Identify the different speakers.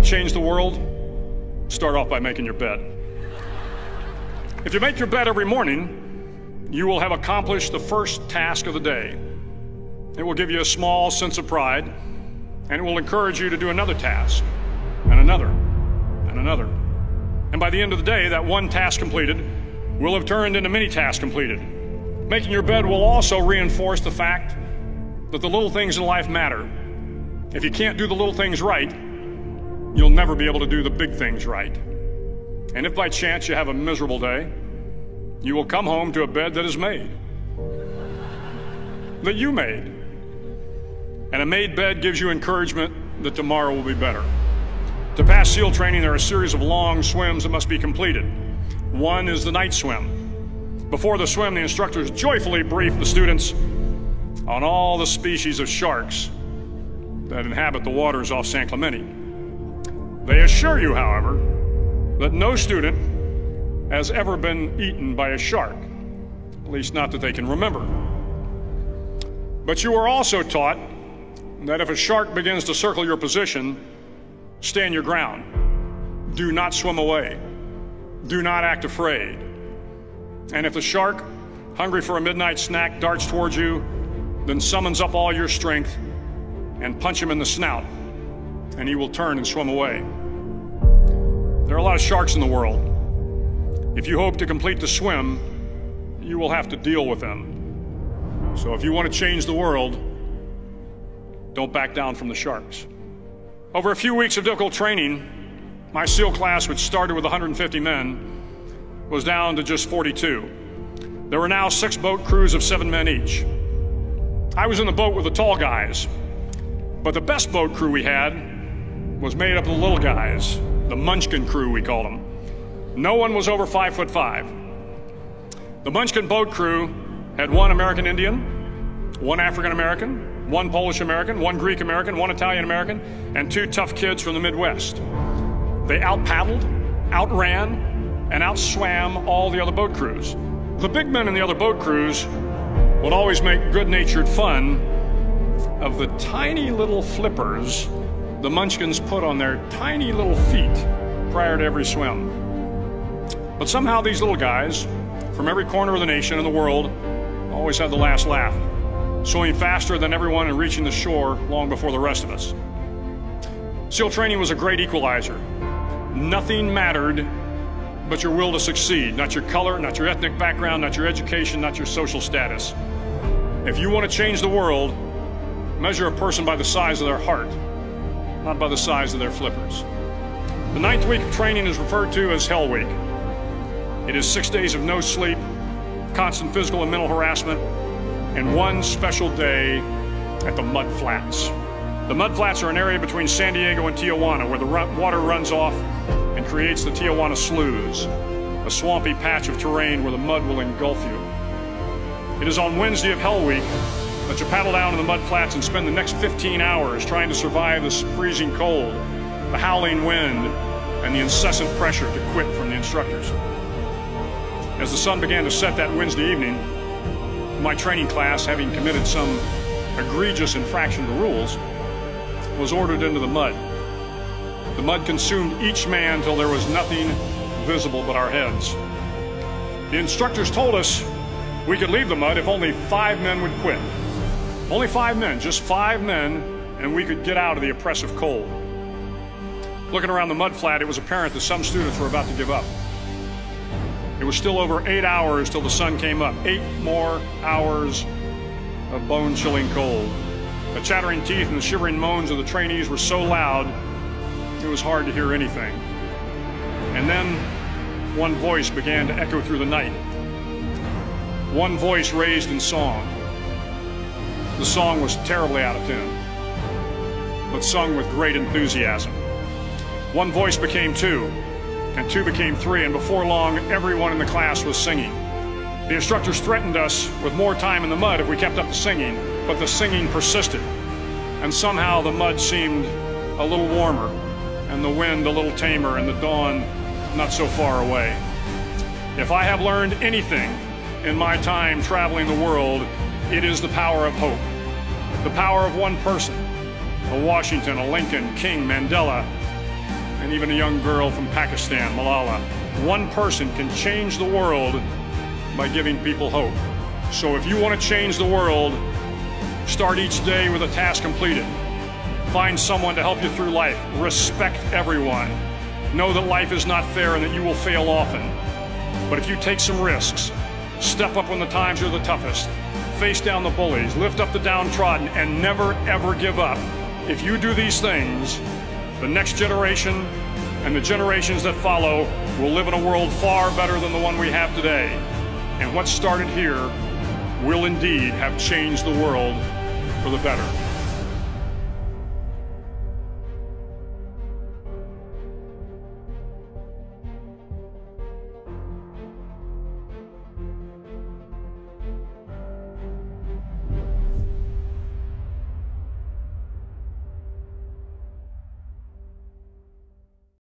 Speaker 1: change the world, start off by making your bed. If you make your bed every morning, you will have accomplished the first task of the day. It will give you a small sense of pride, and it will encourage you to do another task, and another, and another. And by the end of the day, that one task completed will have turned into many tasks completed. Making your bed will also reinforce the fact that the little things in life matter. If you can't do the little things right, you'll never be able to do the big things right. And if by chance you have a miserable day, you will come home to a bed that is made, that you made. And a made bed gives you encouragement that tomorrow will be better. To pass SEAL training, there are a series of long swims that must be completed. One is the night swim. Before the swim, the instructors joyfully brief the students on all the species of sharks that inhabit the waters off San Clemente. They assure you, however, that no student has ever been eaten by a shark, at least not that they can remember. But you are also taught that if a shark begins to circle your position, stand your ground. Do not swim away. Do not act afraid. And if the shark, hungry for a midnight snack, darts towards you, then summons up all your strength and punch him in the snout, and he will turn and swim away. There are a lot of sharks in the world. If you hope to complete the swim, you will have to deal with them. So if you want to change the world, don't back down from the sharks. Over a few weeks of difficult training, my SEAL class, which started with 150 men, was down to just 42. There were now 6 boat crews of 7 men each. I was in the boat with the tall guys, but the best boat crew we had was made up of the little guys, the Munchkin crew, we called them. No one was over 5'5". The Munchkin boat crew had 1 American Indian, 1 African American, 1 Polish American, 1 Greek American, 1 Italian American, and 2 tough kids from the Midwest. They out-paddled, outran, and outswam all the other boat crews. The big men in the other boat crews would always make good-natured fun of the tiny little flippers the Munchkins put on their tiny little feet prior to every swim. But somehow these little guys from every corner of the nation and the world always had the last laugh, swimming faster than everyone and reaching the shore long before the rest of us. SEAL training was a great equalizer. Nothing mattered but your will to succeed, not your color, not your ethnic background, not your education, not your social status. If you want to change the world, measure a person by the size of their heart, not by the size of their flippers. The 9th week of training is referred to as Hell Week. It is 6 days of no sleep, constant physical and mental harassment, and 1 special day at the Mud Flats. The Mud Flats are an area between San Diego and Tijuana where the water runs off and creates the Tijuana Sloughs, a swampy patch of terrain where the mud will engulf you. It is on Wednesday of Hell Week that you paddle down in the mud flats and spend the next 15 hours trying to survive the freezing cold, the howling wind, and the incessant pressure to quit from the instructors. As the sun began to set that Wednesday evening, my training class, having committed some egregious infraction to rules, was ordered into the mud. The mud consumed each man till there was nothing visible but our heads. The instructors told us we could leave the mud if only 5 men would quit. Only 5 men, just 5 men, and we could get out of the oppressive cold. Looking around the mud flat, it was apparent that some students were about to give up. It was still over 8 hours till the sun came up. 8 more hours of bone-chilling cold. The chattering teeth and the shivering moans of the trainees were so loud, it was hard to hear anything. And then one voice began to echo through the night. One voice raised in song. The song was terribly out of tune, but sung with great enthusiasm. One voice became 2, and 2 became 3, and before long, everyone in the class was singing. The instructors threatened us with more time in the mud if we kept up the singing, but the singing persisted, and somehow the mud seemed a little warmer, and the wind a little tamer, and the dawn not so far away. If I have learned anything in my time traveling the world, it is the power of hope. The power of one person, a Washington, a Lincoln, King, Mandela, and even a young girl from Pakistan, Malala. One person can change the world by giving people hope. So if you want to change the world, start each day with a task completed. Find someone to help you through life. Respect everyone. Know that life is not fair and that you will fail often. But if you take some risks, step up when the times are the toughest, face down the bullies, lift up the downtrodden, and never ever give up. If you do these things, the next generation and the generations that follow will live in a world far better than the one we have today. And what started here will indeed have changed the world for the better.